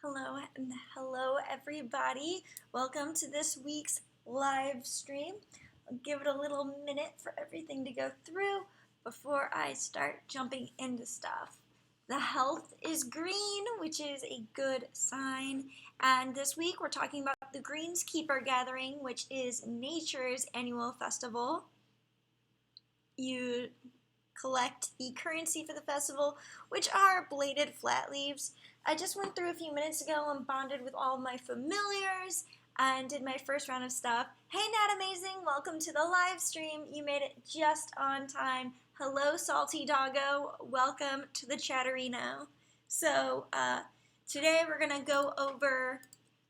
Hello and hello everybody. Welcome to this week's live stream. I'll give it a little minute for everything to go through before I start jumping into stuff. The health is green, which is a good sign. And this week we're talking about the Greenskeeper gathering, which is nature's annual festival. You collect the currency for the festival, which are bladed flat leaves. I just went through a few minutes ago and bonded with all of my familiars and did my first round of stuff. Hey Nat Amazing, welcome to the live stream. You made it just on time. Hello Salty Doggo, welcome to the Chatterino. So today we're gonna go over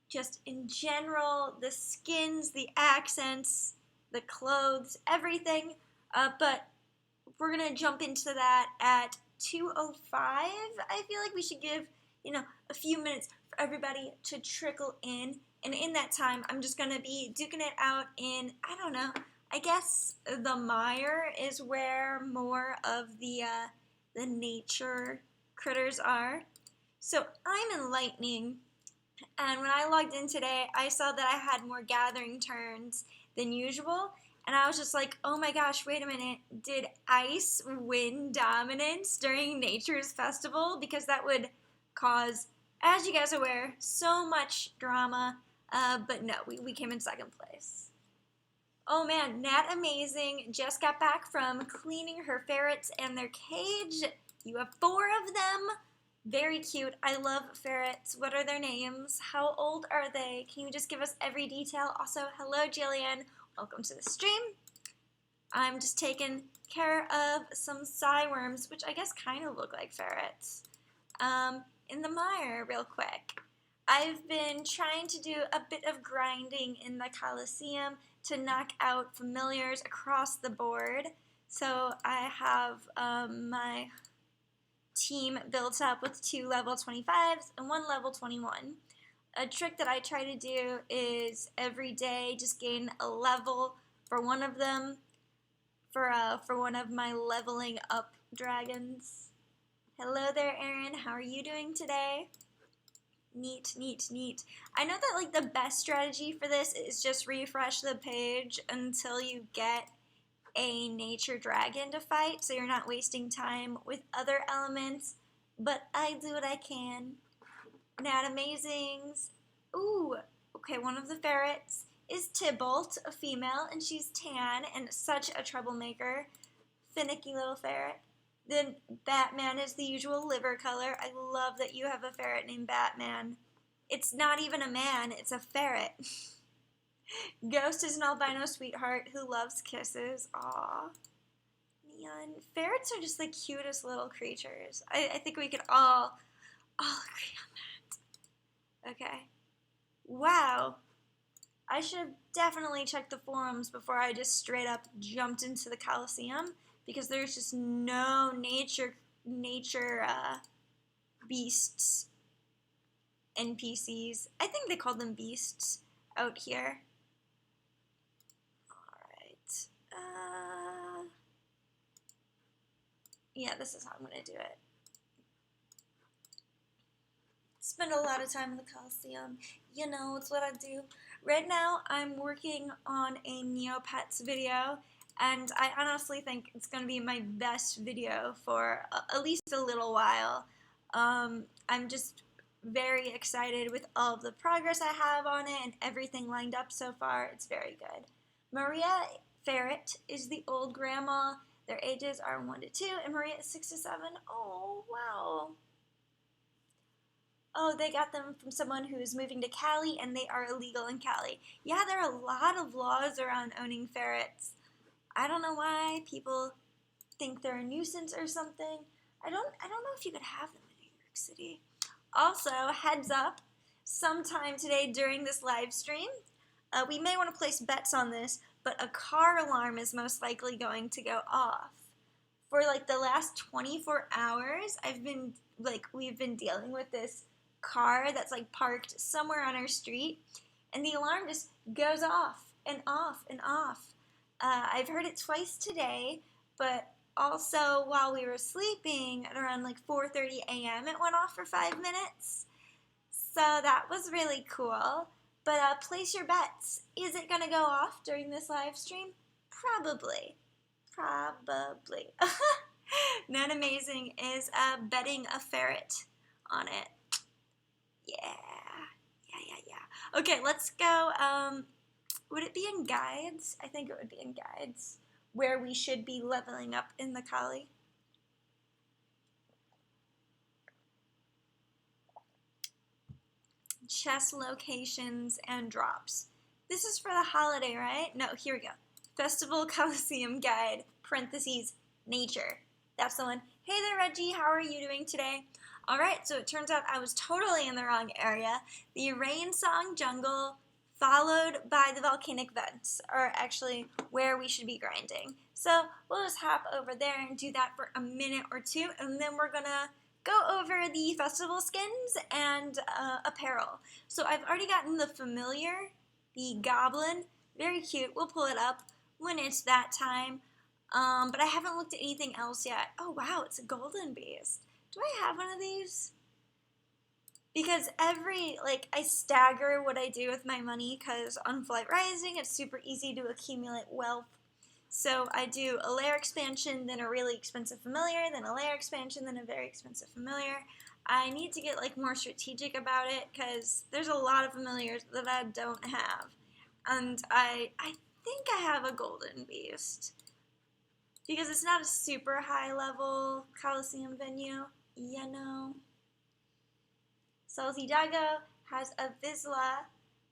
just in general the skins, the accents, the clothes, everything, but we're gonna jump into that at 2:05. I feel like we should give a few minutes for everybody to trickle in, and in that time I'm just gonna be duking it out in, I don't know, I guess the mire is where more of the nature critters are. So I'm in lightning, and when I logged in today I saw that I had more gathering turns than usual. And I was just like, oh my gosh, wait a minute. Did ice win dominance during Nature's Festival? Because that would cause, as you guys are aware, so much drama. But no, we came in second place. Oh man, Nat Amazing just got back from cleaning her ferrets and their cage. You have 4 of them. Very cute. I love ferrets. What are their names? How old are they? Can you just give us every detail? Also, hello Jillian. Welcome to the stream. I'm just taking care of some worms, which I guess kind of look like ferrets, in the mire real quick. I've been trying to do a bit of grinding in the Coliseum to knock out familiars across the board. So I have my team built up with 2 level 25s and 1 level 21. A trick that I try to do is every day just gain a level for one of them, for one of my leveling up dragons. Hello there, Erin. How are you doing today? Neat, neat, neat. I know that like the best strategy for this is just refresh the page until you get a nature dragon to fight, so you're not wasting time with other elements, but I do what I can. Nat Amazings. Ooh, okay, one of the ferrets is Tybalt, a female, and she's tan and such a troublemaker. Finicky little ferret. Then Batman is the usual liver color. I love that you have a ferret named Batman. It's not even a man, it's a ferret. Ghost is an albino sweetheart who loves kisses. Aww. Neon. Ferrets are just the cutest little creatures. I think we could all agree on that. Okay. Wow. I should have definitely checked the forums before I just straight up jumped into the Coliseum, because there's just no nature beasts, NPCs. I think they call them beasts out here. Alright. Yeah, this is how I'm going to do it. Spend a lot of time in the Coliseum. You know, it's what I do. Right now, I'm working on a Neopets video, and I honestly think it's going to be my best video for at least a little while. I'm just very excited with all of the progress I have on it and everything lined up so far. It's very good. Maria Ferret is the old grandma. Their ages are 1 to 2, and Maria is 6 to 7. Oh, wow. Oh, they got them from someone who is moving to Cali, and they are illegal in Cali. Yeah, there are a lot of laws around owning ferrets. I don't know why people think they're a nuisance or something. I don't know if you could have them in New York City. Also, heads up, sometime today during this live stream, we may want to place bets on this, but a car alarm is most likely going to go off. For like the last 24 hours, we've been dealing with this car that's like parked somewhere on our street, and the alarm just goes off and off and off. I've heard it twice today, but also while we were sleeping at around like 4:30 a.m. it went off for 5 minutes. So that was really cool. But place your bets. Is it going to go off during this live stream? Probably. Probably. Not amazing is betting a ferret on it. Yeah. Okay, let's go. Would it be in guides? I think it would be in guides where we should be leveling up in the Kali. Chest locations and drops. This is for the holiday, right? No, here we go. Festival Coliseum Guide, parentheses, nature. That's the one. Hey there, Reggie. How are you doing today? All right, so it turns out I was totally in the wrong area. The Rain Song Jungle followed by the volcanic vents are actually where we should be grinding. So we'll just hop over there and do that for a minute or two, and then we're gonna go over the festival skins and apparel. So I've already gotten the familiar, the goblin, very cute. We'll pull it up when it's that time. But I haven't looked at anything else yet. Oh wow, it's a golden beast. Do I have one of these? Because I stagger what I do with my money because on Flight Rising, it's super easy to accumulate wealth. So I do a layer expansion, then a really expensive familiar, then a layer expansion, then a very expensive familiar. I need to get more strategic about it because there's a lot of familiars that I don't have. And I think I have a golden beast. Because it's not a super high level Coliseum venue, you know. Salty Doggo has a Vizsla,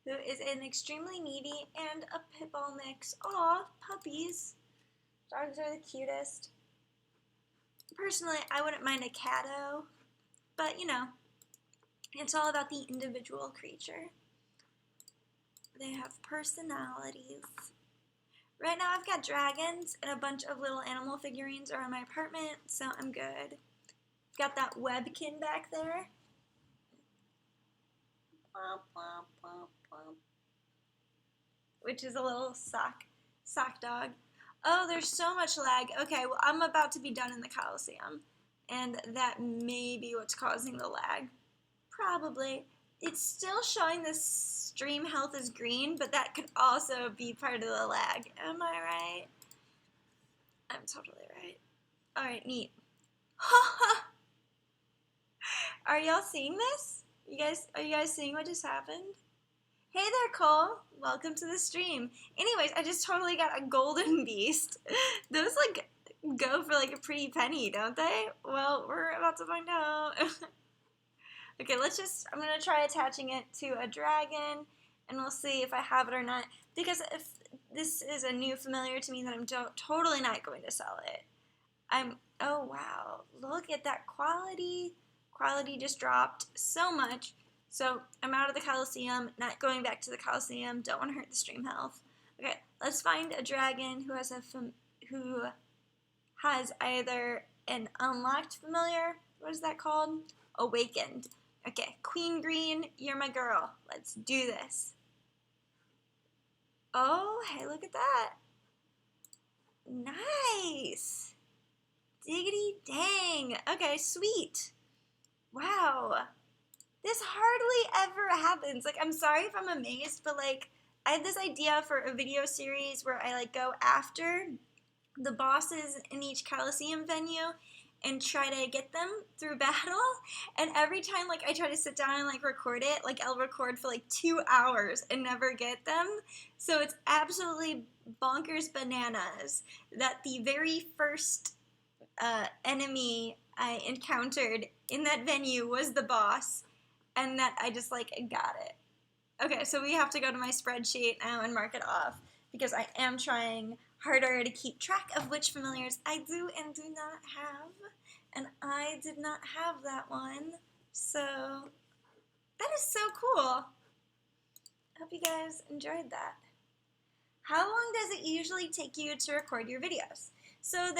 who is an extremely needy, and a Pitbull mix. Aw, puppies. Dogs are the cutest. Personally, I wouldn't mind a Catto, but it's all about the individual creature. They have personalities. Right now I've got dragons and a bunch of little animal figurines around my apartment, so I'm good. Got that Webkin back there. Which is a little sock dog. Oh, there's so much lag. Okay, well, I'm about to be done in the Coliseum, and that may be what's causing the lag. Probably. It's still showing the stream health is green, but that could also be part of the lag. Am I right? I'm totally right. Alright, neat. Are y'all seeing this? Are you guys seeing what just happened? Hey there, Cole. Welcome to the stream. Anyways, I just totally got a golden beast. Those go for a pretty penny, don't they? Well, we're about to find out. Okay, I'm gonna try attaching it to a dragon, and we'll see if I have it or not. Because if this is a new familiar to me, then I'm totally not going to sell it. Oh wow, look at that quality. Quality just dropped so much. So I'm out of the Coliseum, not going back to the Coliseum. Don't want to hurt the stream health. Okay, let's find a dragon who has either an unlocked familiar. What is that called? Awakened. Okay, Queen Green, you're my girl. Let's do this. Oh, hey, look at that. Nice. Diggity dang. Okay, sweet. Wow. This hardly ever happens. I'm sorry if I'm amazed, but I had this idea for a video series where I go after the bosses in each Coliseum venue and try to get them through battle. And every time I try to sit down and record it, I'll record for 2 hours and never get them. So it's absolutely bonkers bananas that the very first enemy I encountered in that venue was the boss, and that I just got it. Okay, so we have to go to my spreadsheet now and mark it off because I am trying harder to keep track of which familiars I do and do not have, and I did not have that one, so that is so cool. I hope you guys enjoyed that. How long does it usually take you to record your videos? So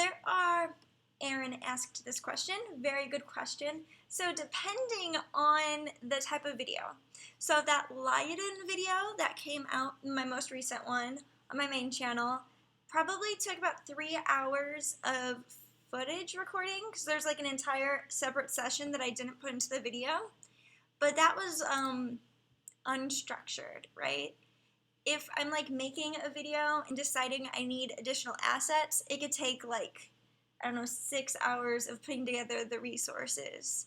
Aaron asked this question, very good question. So depending on the type of video. So that Lyoden video that came out, my most recent one, on my main channel, probably took about 3 hours of footage recording, because there's an entire separate session that I didn't put into the video. but that was unstructured, right? If I'm like making a video and deciding I need additional assets, it could take like, I don't know, 6 hours of putting together the resources.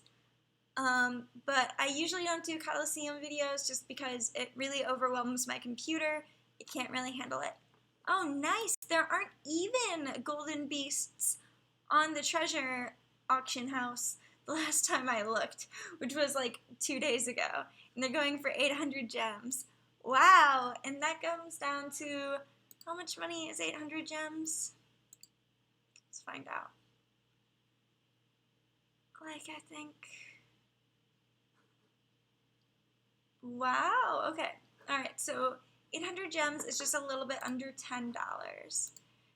But I usually don't do Coliseum videos just because it really overwhelms my computer. It can't really handle it. Oh, nice. There aren't even golden beasts on the treasure auction house the last time I looked, which was like 2 days ago. And they're going for 800 gems. Wow. And that comes down to, how much money is 800 gems? Let's find out. Like, I think... Wow, okay. All right, so 800 gems is just a little bit under $10.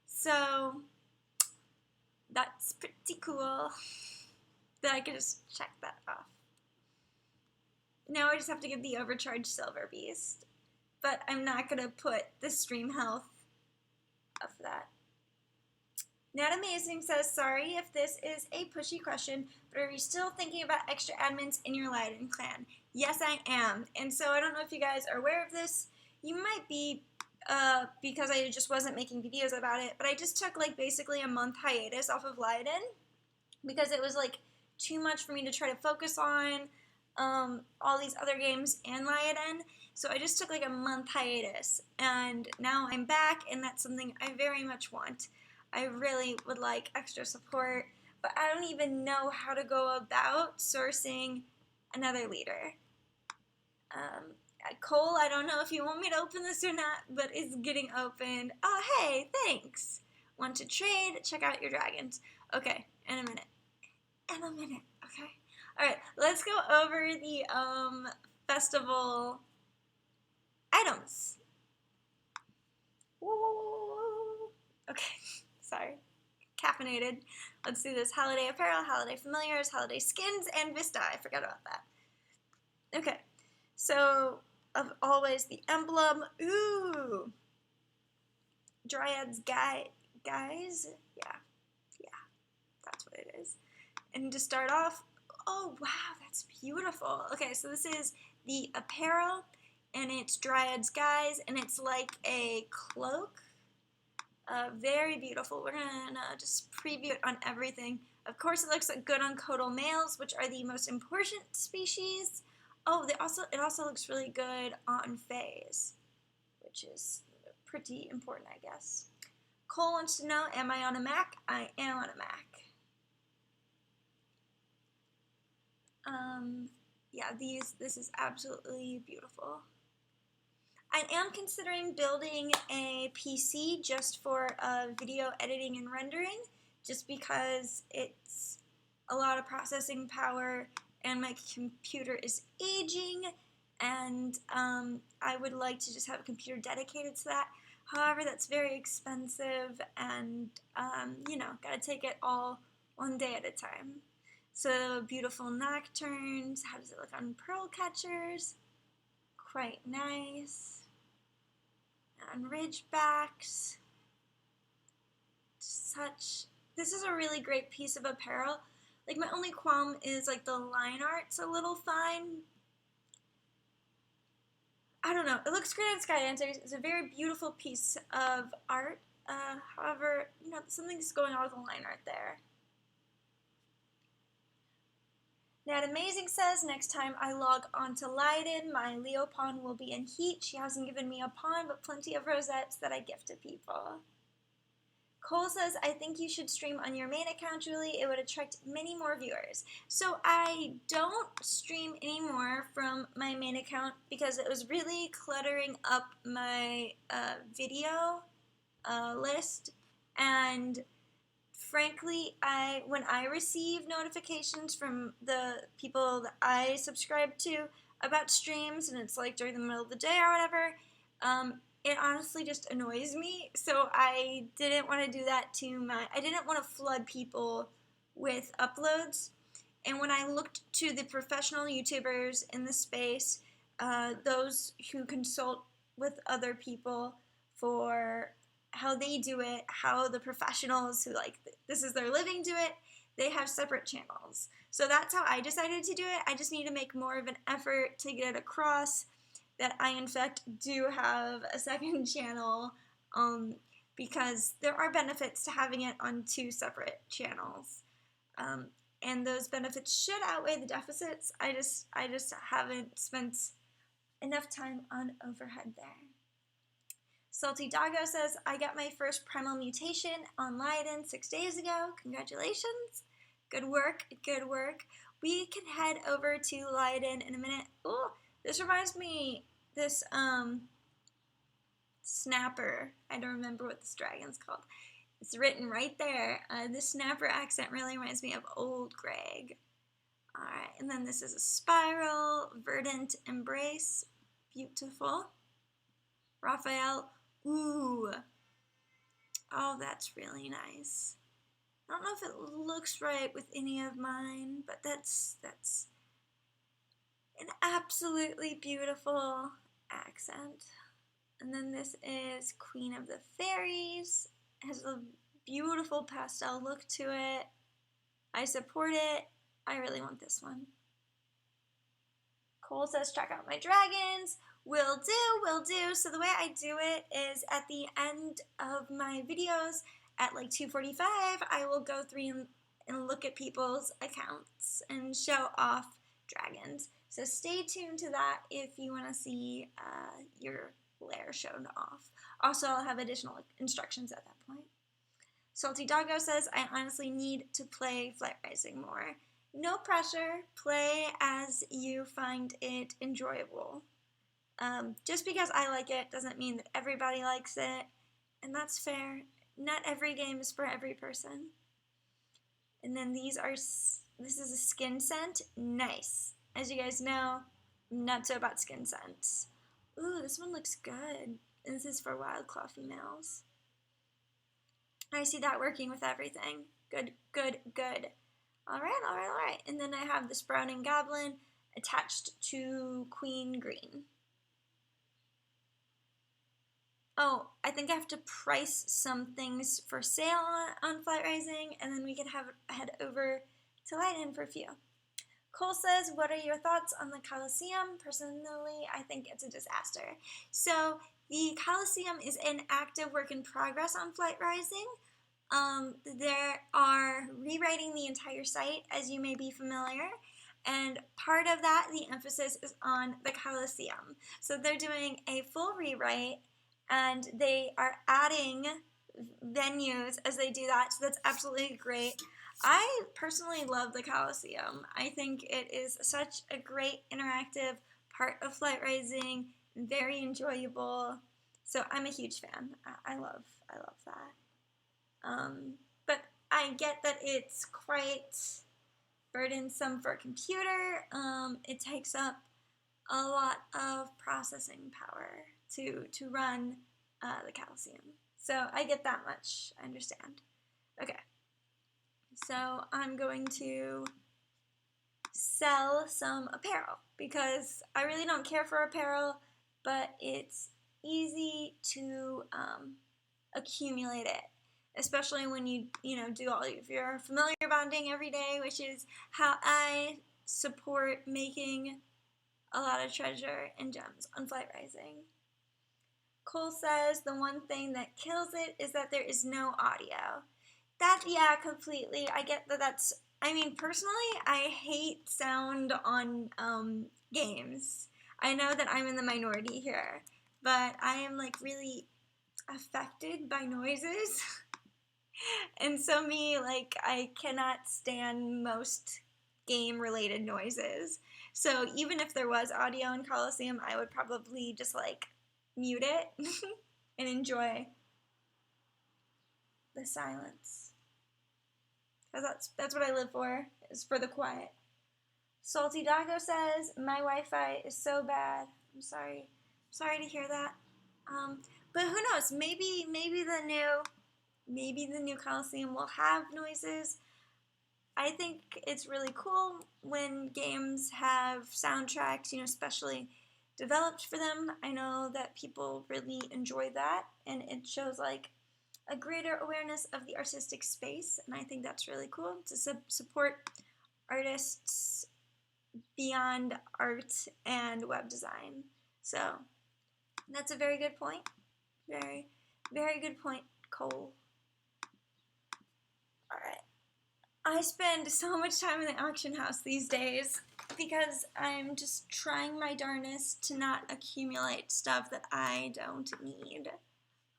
So that's pretty cool that I can just check that off. Now I just have to get the overcharged silver beast, but I'm not going to put the stream health of that. Not Amazing says, sorry if this is a pushy question, but are you still thinking about extra admins in your Leiden clan? Yes, I am. And so I don't know if you guys are aware of this. You might be, because I just wasn't making videos about it, but I just took like basically a month hiatus off of Leiden because it was like too much for me to try to focus on all these other games and Leiden. So I just took like a month hiatus, and now I'm back, and that's something I very much want. I really would like extra support, but I don't even know how to go about sourcing another leader. Cole, I don't know if you want me to open this or not, but it's getting opened. Oh, hey, thanks. Want to trade? Check out your dragons. Okay, in a minute. In a minute, okay? All right, let's go over the festival items. Whoa. Okay, sorry. Caffeinated. Let's do this. Holiday apparel, holiday familiars, holiday skins, and Vista. I forgot about that. Okay, so of always the emblem. Ooh. Dryads guys. Yeah, that's what it is. And to start off, oh wow, that's beautiful. Okay, so this is the apparel, and it's Dryads guys, and it's like a cloak. Very beautiful. We're gonna just preview it on everything. Of course, it looks good on Codal males, which are the most important species. Oh, it also looks really good on Fays, which is pretty important, I guess. Cole wants to know, am I on a Mac? I am on a Mac. Yeah, this is absolutely beautiful. I am considering building a PC just for video editing and rendering, just because it's a lot of processing power and my computer is aging, and I would like to just have a computer dedicated to that. However, that's very expensive, and you know, gotta take it all one day at a time. So beautiful nocturnes. How does it look on pearl catchers? Quite nice. On ridgebacks. This is a really great piece of apparel. Like, my only qualm is like the line art's a little fine. I don't know. It looks great on Skydancers. It's a very beautiful piece of art. However, you know, something's going on with the line art there. Nat Amazing says, next time I log on to Leiden, my Leo pawn will be in heat. She hasn't given me a pawn, but plenty of rosettes that I gift to people. Cole says, I think you should stream on your main account, Julie. It would attract many more viewers. So I don't stream anymore from my main account because it was really cluttering up my video list. And frankly, when I receive notifications from the people that I subscribe to about streams, and it's like during the middle of the day or whatever, it honestly just annoys me. So I didn't want to do that I didn't want to flood people with uploads. And when I looked to the professional YouTubers in the space, those who consult with other people for how they do it, how the professionals who like this is their living do it, they have separate channels. So that's how I decided to do it. I just need to make more of an effort to get across that I, in fact, do have a second channel, because there are benefits to having it on 2 separate channels. And those benefits should outweigh the deficits. I just haven't spent enough time on overhead there. Salty Doggo says, I got my first primal mutation on Lydon 6 days ago. Congratulations. Good work, good work. We can head over to Lydon in a minute. Oh, this reminds me, this snapper. I don't remember what this dragon's called. It's written right there. This snapper accent really reminds me of old Greg. Alright, and then this is a spiral, verdant embrace. Beautiful. Raphael. Ooh. Oh, that's really nice. I don't know if it looks right with any of mine, but that's an absolutely beautiful accent. And then this is Queen of the Fairies. It has a beautiful pastel look to it. I support it. I really want this one. Cole says, check out my dragons. Will do. So the way I do it is at the end of my videos at like 2:45, I will go through and look at people's accounts and show off dragons. So stay tuned to that if you want to see your lair shown off. Also, I'll have additional instructions at that point. Salty Doggo says, I honestly need to play Flight Rising more. No pressure. Play as you find it enjoyable. Just because I like it doesn't mean that everybody likes it, and that's fair. Not every game is for every person. And then this is a skin scent. Nice. As you guys know, I'm not so about skin scents. Ooh, this one looks good. And this is for wild claw females. I see that working with everything. Good. All right. And then I have the Sprouting Goblin attached to Queen Green. Oh, I think I have to price some things for sale on Flight Rising, and then we can head over to Lydon for a few. Cole says, what are your thoughts on the Coliseum? Personally, I think it's a disaster. So the Coliseum is an active work in progress on Flight Rising. There are rewriting the entire site, as you may be familiar, and part of that, the emphasis is on the Coliseum. So they're doing a full rewrite, and they are adding venues as they do that, so that's absolutely great. I personally love the Coliseum. I think it is such a great interactive part of Flight Rising, very enjoyable, so I'm a huge fan. I love that. But I get that it's quite burdensome for a computer. It takes up a lot of processing power to run the Coliseum. So I get that much. I understand. Okay. So I'm going to sell some apparel because I really don't care for apparel, but it's easy to accumulate it, especially when you do all of your familiar bonding every day, which is how I support making a lot of treasure and gems on Flight Rising. Cole says the one thing that kills it is that there is no audio. Yeah, completely. I get that personally, I hate sound on games. I know that I'm in the minority here, but I am like really affected by noises. And so I cannot stand most game-related noises. So even if there was audio in Coliseum, I would probably just mute it and enjoy the silence. Because that's what I live for, is for the quiet. Salty Doggo says, my Wi-Fi is so bad. I'm sorry. Sorry to hear that. But who knows? Maybe the new Coliseum will have noises. I think it's really cool when games have soundtracks, especially developed for them. I know that people really enjoy that, and it shows a greater awareness of the artistic space, and I think that's really cool to support artists beyond art and web design. So that's a very good point. Very, very good point, Cole. All right. I spend so much time in the auction house these days because I'm just trying my darnest to not accumulate stuff that I don't need.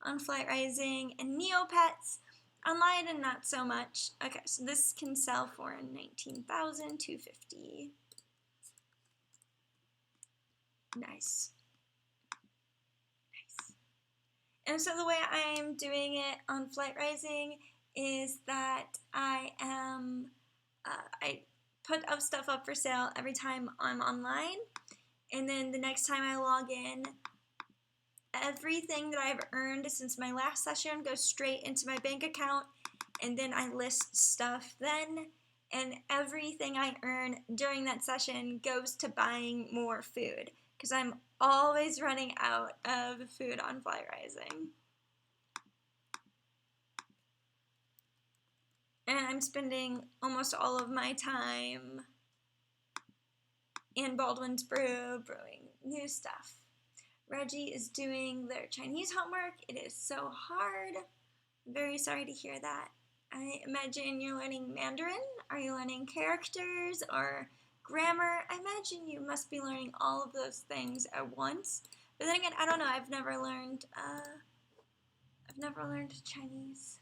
On Flight Rising and Neopets, online and not so much. Okay, so this can sell for $19,250. Nice. Nice. And so the way I'm doing it on Flight Rising is that I put up stuff up for sale every time I'm online, and then the next time I log in, everything that I've earned since my last session goes straight into my bank account, and then I list stuff then, and everything I earn during that session goes to buying more food, because I'm always running out of food on Flight Rising. And I'm spending almost all of my time in Baldwin's Brew brewing new stuff. Reggie is doing their Chinese homework. It is so hard. Very sorry to hear that. I imagine you're learning Mandarin. Are you learning characters or grammar? I imagine you must be learning all of those things at once. But then again, I don't know. I've never learned Chinese.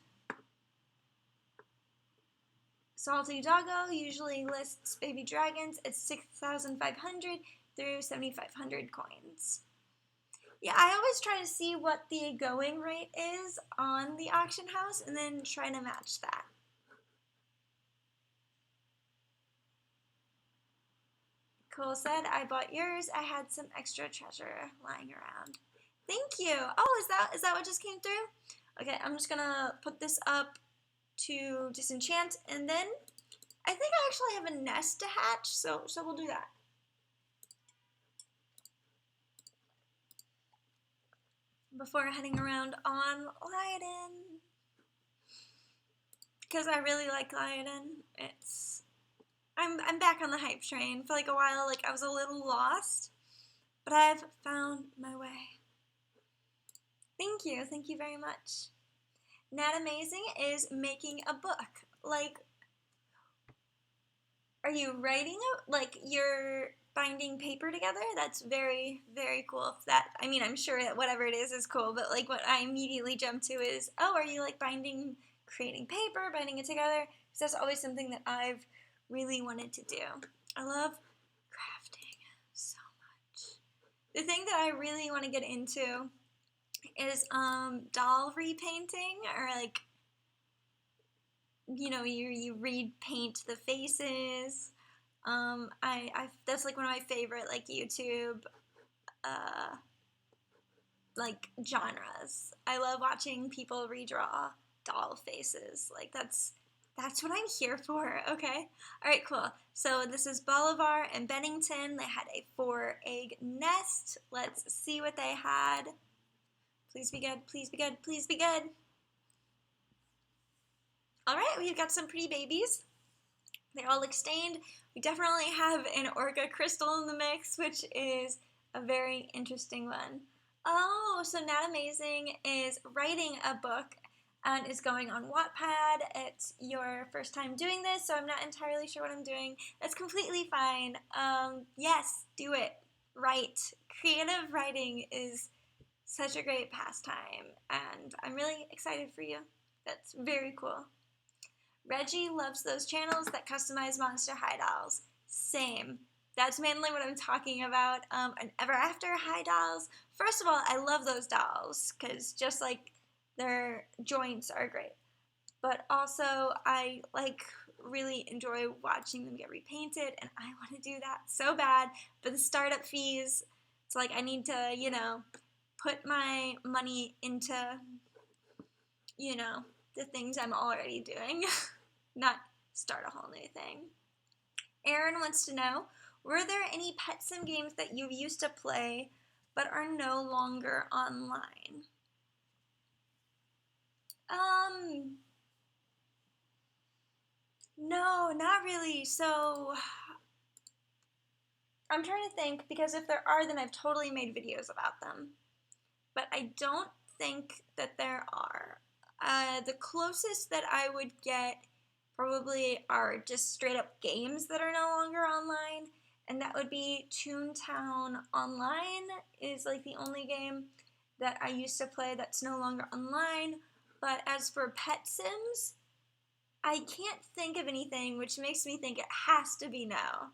Salty Doggo usually lists baby dragons at 6,500 through 7,500 coins. Yeah, I always try to see what the going rate is on the auction house and then try to match that. Cole said, I bought yours. I had some extra treasure lying around. Thank you. Oh, is that what just came through? Okay, I'm just gonna put this up to disenchant, and then I think I actually have a nest to hatch, so we'll do that. Before heading around on Lyoden, because I really like Lyoden. I'm back on the hype train. For like a while, like I was a little lost, but I've found my way. Thank you very much. Nat Amazing is making a book. Like, are you writing it? Like you're binding paper together? That's very, very cool. I mean, I'm sure that whatever it is cool, but like what I immediately jump to is, oh, are you like creating paper, binding it together? Because that's always something that I've really wanted to do. I love crafting so much. The thing that I really want to get into is doll repainting, or like, you know, you repaint the faces. That's like one of my favorite like YouTube like genres. I love watching people redraw doll faces. Like that's what I'm here for, okay? All right, cool. So this is Bolivar and Bennington. They had a 4-egg nest. Let's see what they had. Please be good, please be good, please be good. All right, we've got some pretty babies. They all look stained. We definitely have an Orca crystal in the mix, which is a very interesting one. Oh, so Nat Amazing is writing a book and is going on Wattpad. It's your first time doing this, so I'm not entirely sure what I'm doing. That's completely fine. Yes, do it. Write. Creative writing is such a great pastime, and I'm really excited for you. That's very cool. Reggie loves those channels that customize Monster High dolls. Same. That's mainly what I'm talking about. And Ever After High dolls. First of all, I love those dolls because just like their joints are great. But also, I like really enjoy watching them get repainted, and I want to do that so bad. But the startup fees, it's like I need to, you know, put my money into, you know, the things I'm already doing, not start a whole new thing. Aaron wants to know, were there any pet sim games that you used to play but are no longer online? No, not really. So I'm trying to think, because if there are, then I've totally made videos about them. But I don't think that there are. The closest that I would get probably are just straight up games that are no longer online, and that would be Toontown Online is like the only game that I used to play that's no longer online. But as for Pet Sims, I can't think of anything, which makes me think it has to be no.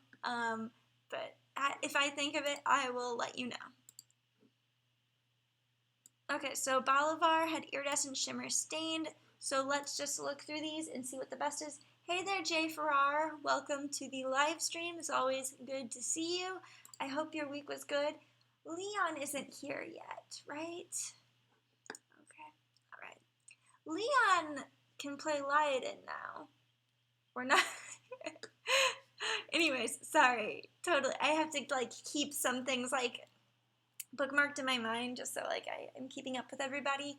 But if I think of it, I will let you know. Okay, so Bolivar had Iridescent Shimmer Stained, so let's just look through these and see what the best is. Hey there, Jay Farrar. Welcome to the live stream. It's always good to see you. I hope your week was good. Leon isn't here yet, right? Okay, all right. Leon can play Lyoden now. Or not. Anyways, sorry. Totally. I have to like keep some things like bookmarked in my mind just so like I'm keeping up with everybody.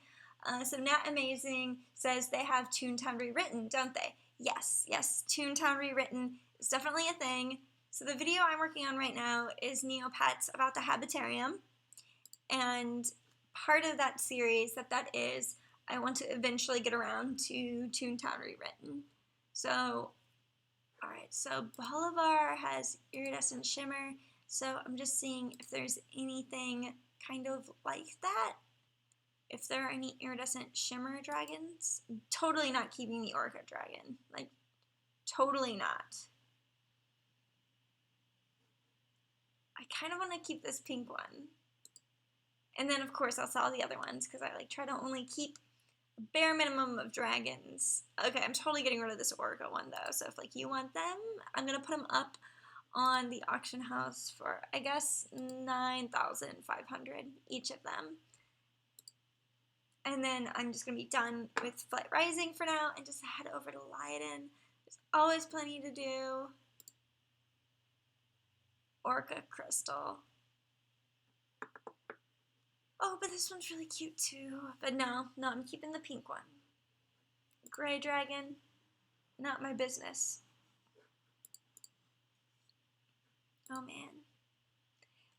So Nat Amazing says they have Toontown Rewritten, don't they? Yes, Toontown Rewritten is definitely a thing. So the video I'm working on right now is Neopets about the Habitarium, and part of that series that is, I want to eventually get around to Toontown Rewritten. So, alright, so Bolivar has Iridescent Shimmer, so I'm just seeing if there's anything kind of like that. If there are any Iridescent Shimmer dragons. Totally not keeping the Orca dragon. Like, totally not. I kind of want to keep this pink one. And then, of course, I'll sell the other ones because I like try to only keep a bare minimum of dragons. Okay, I'm totally getting rid of this Orca one, though. So if, like, you want them, I'm going to put them up on the auction house for, I guess, 9,500 each of them. And then I'm just going to be done with Flight Rising for now and just head over to Lyoden. There's always plenty to do. Orca Crystal. Oh, but this one's really cute too. But no, I'm keeping the pink one. Gray Dragon, not my business. Oh man.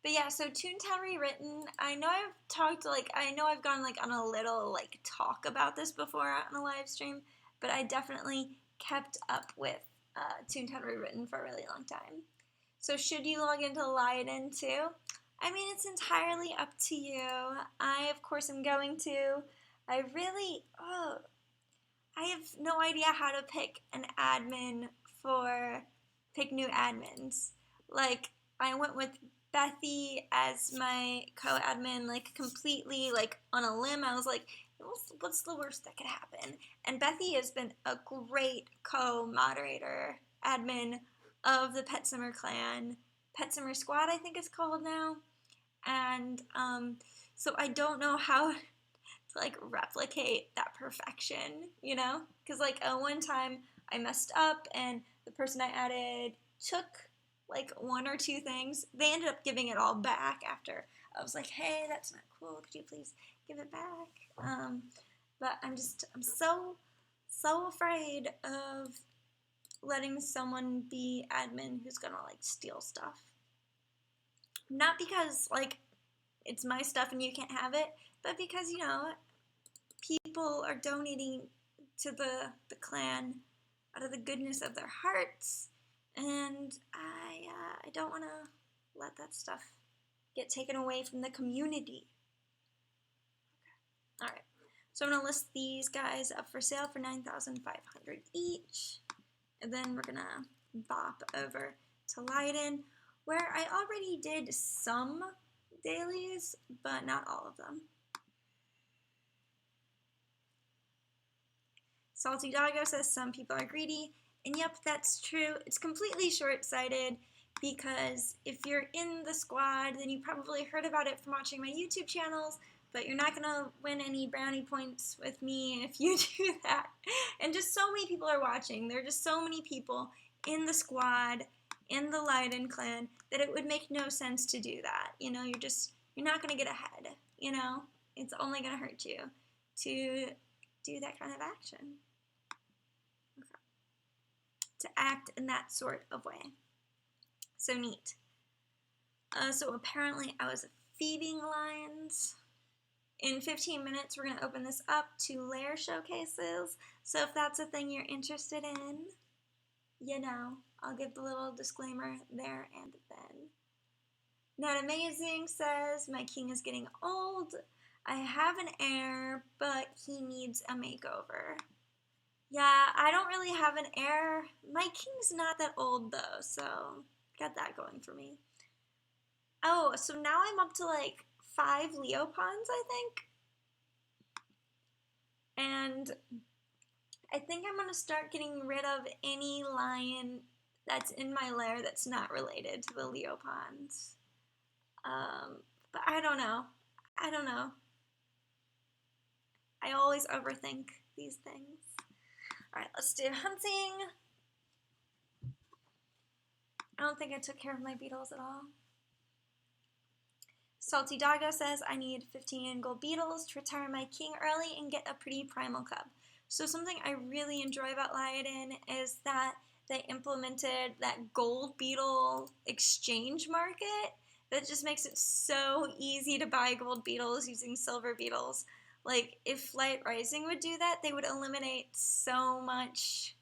But yeah, so Toontown Rewritten, I know I've gone like on a little like talk about this before on a live stream, but I definitely kept up with Toontown Rewritten for a really long time. So should you log into Lyoden too? I mean, it's entirely up to you. I, of course, am going to. I have no idea how to pick new admins. Like, I went with Bethy as my co-admin, like, completely, like, on a limb. I was like, what's the worst that could happen? And Bethy has been a great co-moderator, admin of the Pet Simmer clan. Pet Simmer Squad, I think it's called now. And so I don't know how to like replicate that perfection, you know? Because like one time I messed up and the person I added took like one or two things. They ended up giving it all back after. I was like, hey, that's not cool. Could you please give it back? But I'm so afraid of letting someone be admin who's gonna like steal stuff. Not because, like, it's my stuff and you can't have it, but because, you know, people are donating to the clan out of the goodness of their hearts, and I don't want to let that stuff get taken away from the community. Okay. Alright, so I'm going to list these guys up for sale for 9,500 each, and then we're going to bop over to Lyoden, where I already did some dailies, but not all of them. Salty Doggo says some people are greedy, and yep, that's true. It's completely short-sighted because if you're in the squad, then you probably heard about it from watching my YouTube channels, but you're not gonna win any brownie points with me if you do that. And just so many people are watching. There are just so many people in the squad, in the Lyoden clan, that it would make no sense to do that. You know, you're not gonna get ahead, you know? It's only gonna hurt you to do that kind of action. Okay. To act in that sort of way. So neat. So apparently I was feeding lions. In 15 minutes, we're going to open this up to layer showcases. So if that's a thing you're interested in, you know, I'll give the little disclaimer there and then. Not Amazing says, my king is getting old. I have an heir, but he needs a makeover. Yeah, I don't really have an heir. My king's not that old though, so got that going for me. Oh, so now I'm up to like 5 Leopons, I think. And I think I'm going to start getting rid of any lion that's in my lair that's not related to the Leopons. But I don't know. I always overthink these things. Alright, let's do hunting. I don't think I took care of my beetles at all. Salty Doggo says, I need 15 gold beetles to retire my king early and get a pretty primal cub. So something I really enjoy about Lyoden is that they implemented that gold beetle exchange market that just makes it so easy to buy gold beetles using silver beetles. Like, if Light Rising would do that, they would eliminate so much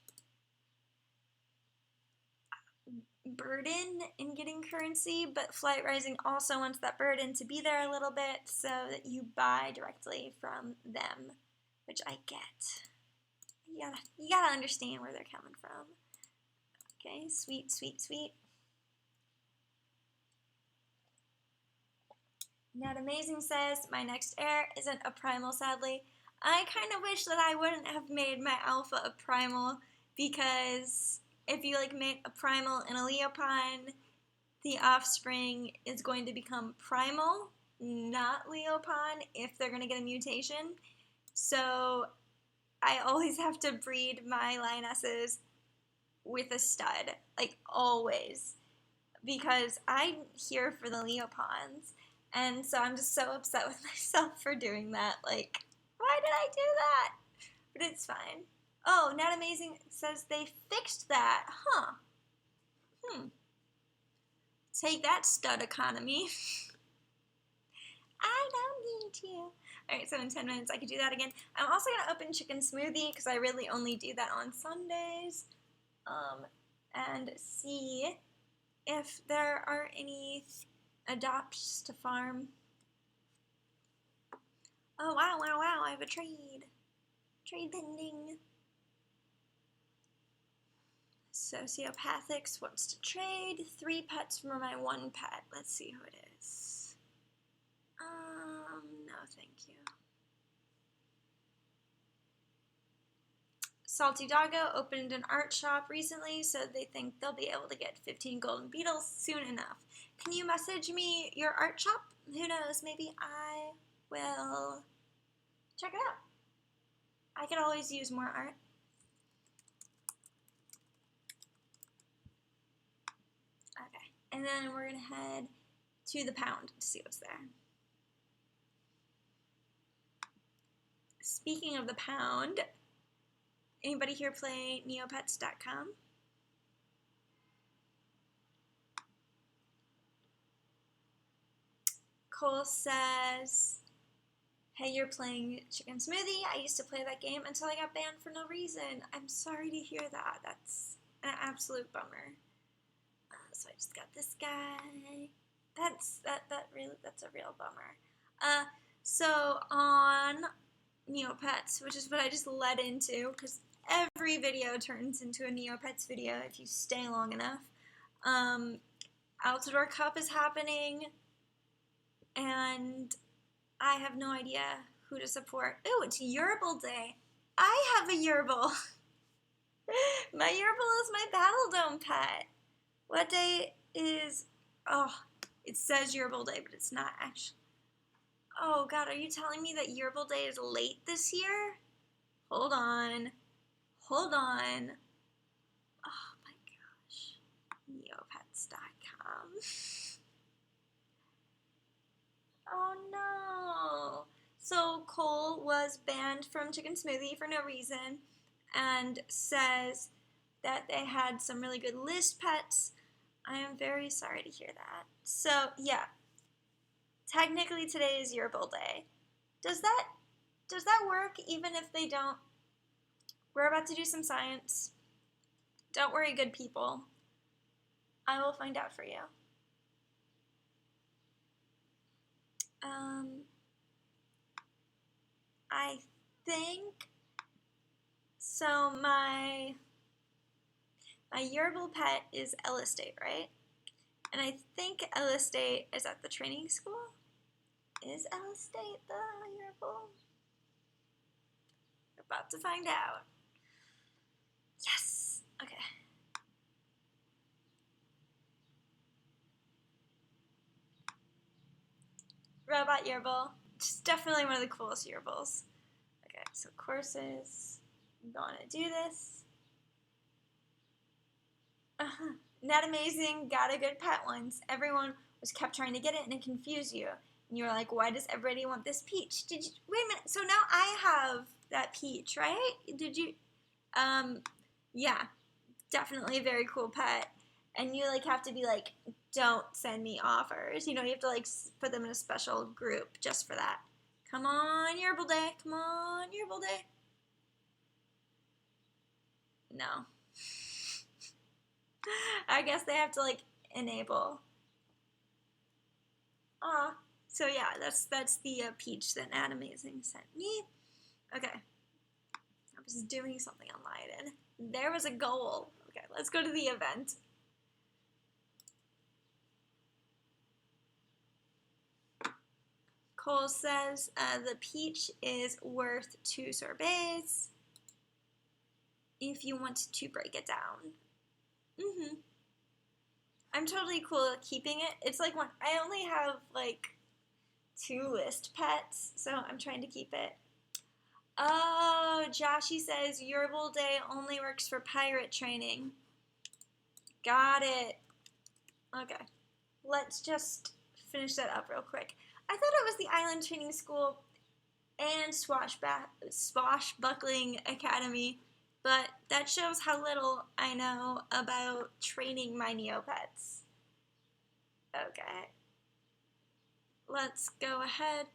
burden in getting currency, but Flight Rising also wants that burden to be there a little bit so that you buy directly from them, which I get. You gotta understand where they're coming from. Okay, sweet, sweet, sweet. Not Amazing says, my next heir isn't a primal, sadly. I kind of wish that I wouldn't have made my alpha a primal, because if you like make a primal and a Leopon, the offspring is going to become primal, not Leopon, if they're going to get a mutation. So I always have to breed my lionesses with a stud, like always, because I'm here for the Leopons, and so I'm just so upset with myself for doing that. Like, why did I do that? But it's fine. Oh, Not Amazing says they fixed that. Huh. Take that, stud economy. I don't need you. Alright, so in 10 minutes I could do that again. I'm also going to open Chicken Smoothie because I really only do that on Sundays. And see if there are any adopts to farm. Oh, wow, wow, wow, I have a trade. Trade pending. Sociopathics wants to trade 3 pets for my 1 pet. Let's see who it is. No, thank you. Salty Doggo opened an art shop recently, so they think they'll be able to get 15 golden beetles soon enough. Can you message me your art shop? Who knows, maybe I will check it out. I could always use more art. Okay, and then we're gonna head to the pound to see what's there. Speaking of the pound, anybody here play neopets.com? Cole says, hey, you're playing Chicken Smoothie. I used to play that game until I got banned for no reason. I'm sorry to hear that. That's an absolute bummer. So I just got this guy. That's a real bummer. So on Neopets, which is what I just led into, because every video turns into a Neopets video if you stay long enough. Altador Cup is happening, and I have no idea who to support. Ooh, it's Yerbil Day. I have a Yerbil. My Yerbil is my Battle Dome pet. What day is... Oh, it says Yerbil Day, but it's not actually... Oh, God, are you telling me that Yerbil Day is late this year? Hold on. Hold on. Oh, my gosh. Neopets.com. Oh, no. So Cole was banned from Chicken Smoothie for no reason and says that they had some really good list pets. I am very sorry to hear that. So yeah, technically today is Yearable Day. Does that work even if they don't? We're about to do some science. Don't worry, good people. I will find out for you. I think so. My yearable pet is Ella State, right? And I think Ella State is at the training school. Is Ella State the yearable? We're about to find out. Yes. Okay. Robot yearable. Just definitely one of the coolest yearballs. Okay, so courses. I'm going to do this. Not amazing. Got a good pet once. Everyone was kept trying to get it and it confused you. And you were like, why does everybody want this peach? Did you wait a minute? So now I have that peach, right? Did you? Yeah, definitely a very cool pet. And you like have to be like, don't send me offers. You know, you have to like put them in a special group just for that. Come on, Yearable Day. Come on, Yearable Day. No. I guess they have to like enable. Aw. So yeah, that's the peach that Not Amazing sent me. Okay. I was doing something online and there was a goal. Okay, let's go to the event. Cole says the peach is worth 2 sorbets if you want to break it down. I'm totally cool with keeping it. It's like when I only have like 2 list pets, so I'm trying to keep it. Oh, Joshy says Yearable Day only works for pirate training. Got it. Okay. Let's just finish that up real quick. I thought it was the Island Training School and Swashbuckling Academy, but that shows how little I know about training my Neopets. Okay. Let's go ahead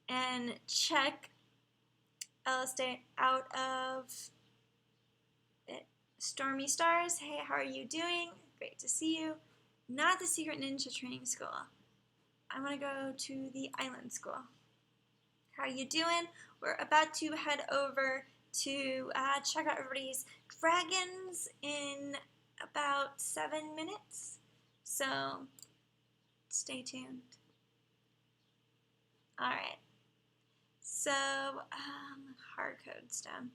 and check Ella State out of it. Stormy Stars, hey, how are you doing? Great to see you. Not the Secret Ninja Training School. I want to go to the Island School. How are you doing? We're about to head over to check out everybody's dragons in about 7 minutes. So stay tuned. All right. So hard code stone.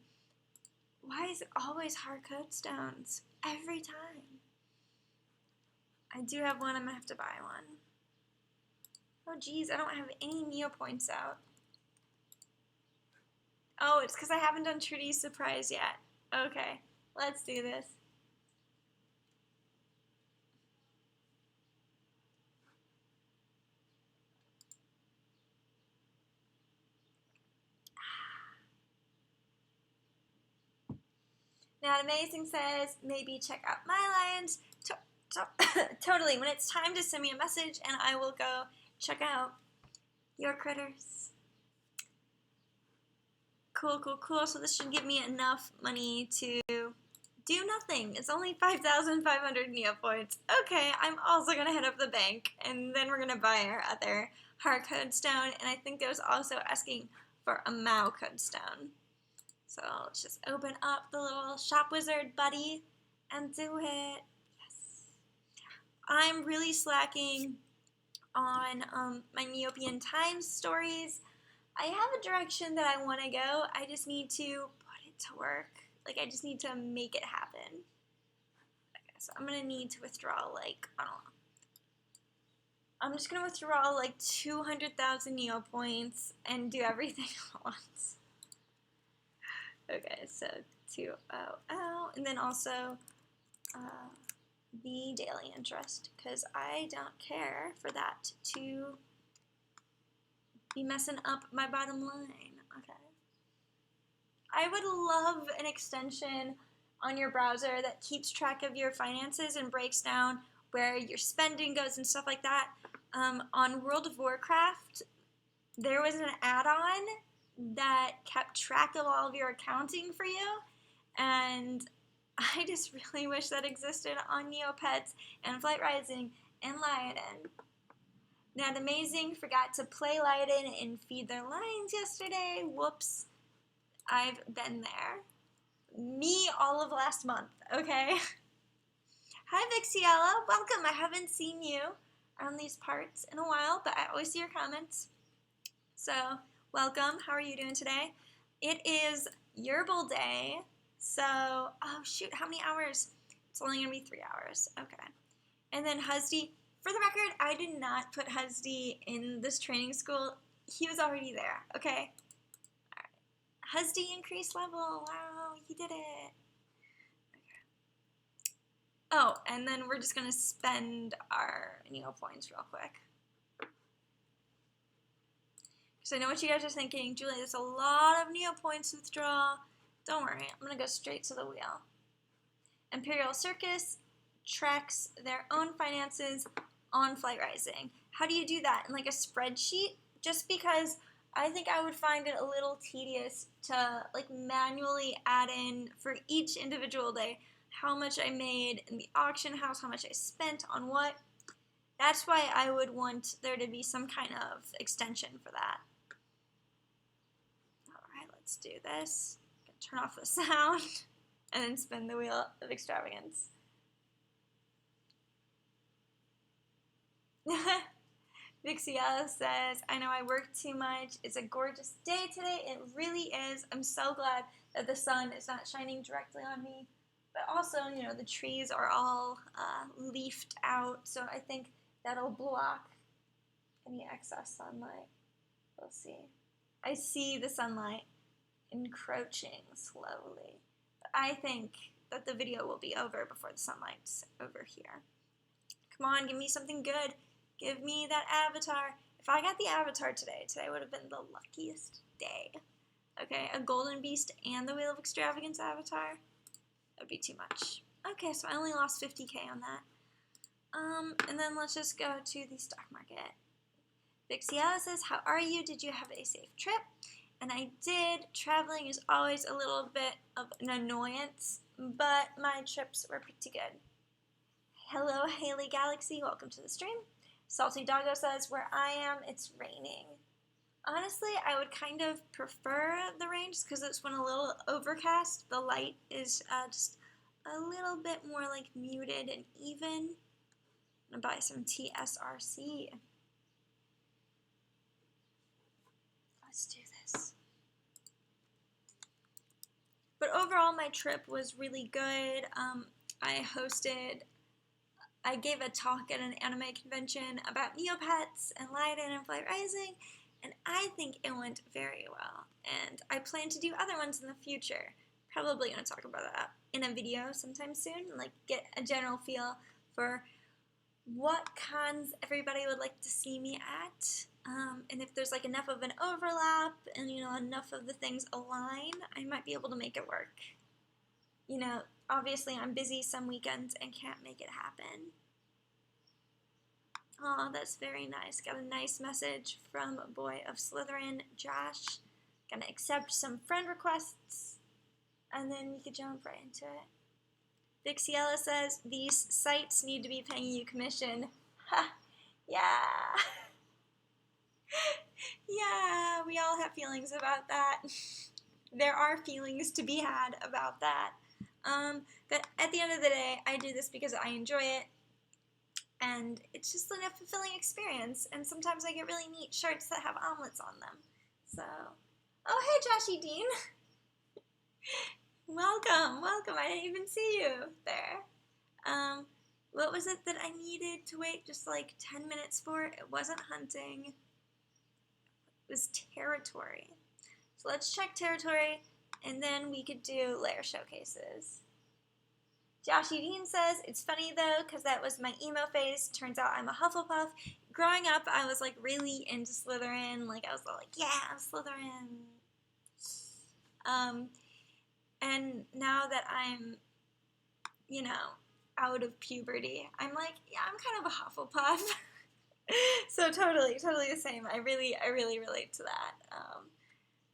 Why is it always hard code stones? Every time. I do have one. I'm going to have to buy one. Oh, geez. I don't have any Neo points out. Oh, it's because I haven't done Trudy's surprise yet. Okay. Let's do this. Not Amazing says, maybe check out my lines. Totally. When it's time to send me a message and I will go check out your critters. Cool, cool, cool. So this should give me enough money to do nothing. It's only 5,500 Neo points. Okay, I'm also going to head up the bank and then we're going to buy our other hard code stone. And I think it was also asking for a Mao code stone. So let's just open up the little shop wizard buddy and do it. Yes. I'm really slacking on my Neopian Times stories. I have a direction that I want to go. I just need to put it to work. Like, I just need to make it happen. Okay, so I'm going to need to withdraw, like, I don't know. I'm just going to withdraw, like, 200,000 Neo points and do everything at once. Okay, so 200, and then also the daily interest, because I don't care for that to be messing up my bottom line. Okay. I would love an extension on your browser that keeps track of your finances and breaks down where your spending goes and stuff like that. On World of Warcraft, there was an add-on that kept track of all of your accounting for you, and I just really wish that existed on Neopets and Flight Rising and Lionel. Not amazing, forgot to play Lionel and feed their lions yesterday. Whoops. I've been there. Me all of last month, okay? Hi, Vixiella. Welcome. I haven't seen you on these parts in a while, but I always see your comments. So, welcome. How are you doing today? It is Yerbil Day. So, oh shoot, how many hours? It's only going to be 3 hours. Okay. And then Husdy. For the record, I did not put Husdy in this training school. He was already there, okay? Husdy increased level. Wow, he did it. Okay. Oh, and then we're just going to spend our Neo points real quick. Because I know what you guys are thinking. Julie, there's a lot of Neo points to withdraw. Don't worry, I'm going to go straight to the wheel. Imperial Circus tracks their own finances on Flight Rising. How do you do that? In like a spreadsheet? Just because I think I would find it a little tedious to like manually add in for each individual day how much I made in the auction house, how much I spent on what. That's why I would want there to be some kind of extension for that. Alright, let's do this. Turn off the sound and then spin the wheel of extravagance. Vixiella says, I know I work too much. It's a gorgeous day today. It really is. I'm so glad that the sun is not shining directly on me. But also, you know, the trees are all leafed out, so I think that'll block any excess sunlight. We'll see. I see the sunlight encroaching slowly. But I think that the video will be over before the sunlight's over here. Come on, give me something good. Give me that avatar. If I got the avatar today would have been the luckiest day. Okay, a golden beast and the Wheel of Extravagance avatar. That would be too much. Okay, so I only lost 50k on that. And then let's just go to the stock market. Vixiella says, how are you? Did you have a safe trip? And I did. Traveling is always a little bit of an annoyance, but my trips were pretty good. Hello, Haley Galaxy. Welcome to the stream. Salty Doggo says, where I am, it's raining. Honestly, I would kind of prefer the rain just because it's when a little overcast. The light is just a little bit more like muted and even. I'm going to buy some TSRC. Let's do this. But overall, my trip was really good. I gave a talk at an anime convention about Neopets and Lionel and Flight Rising, and I think it went very well. And I plan to do other ones in the future. Probably going to talk about that in a video sometime soon, and like get a general feel for what cons everybody would like to see me at. And if there's like enough of an overlap and, you know, enough of the things align, I might be able to make it work. You know, obviously I'm busy some weekends and can't make it happen. Oh, that's very nice. Got a nice message from a boy of Slytherin, Josh. Gonna accept some friend requests, and then we could jump right into it. Vixiella says, these sites need to be paying you commission. Ha! Yeah! Yeah, we all have feelings about that. There are feelings to be had about that. But at the end of the day, I do this because I enjoy it, and it's just a fulfilling experience, and sometimes I get really neat shirts that have omelets on them. So, oh hey Joshy Dean! Welcome, welcome, I didn't even see you there. What was it that I needed to wait just like 10 minutes for? It wasn't hunting. It was territory. So let's check territory, and then we could do layer showcases. Joshy Dean says, it's funny though, because that was my emo phase. Turns out I'm a Hufflepuff. growing up, I was like really into Slytherin. Like I was all like, yeah, I'm Slytherin. And now that I'm, you know, out of puberty, I'm like, yeah, I'm kind of a Hufflepuff. So totally the same. I really relate to that.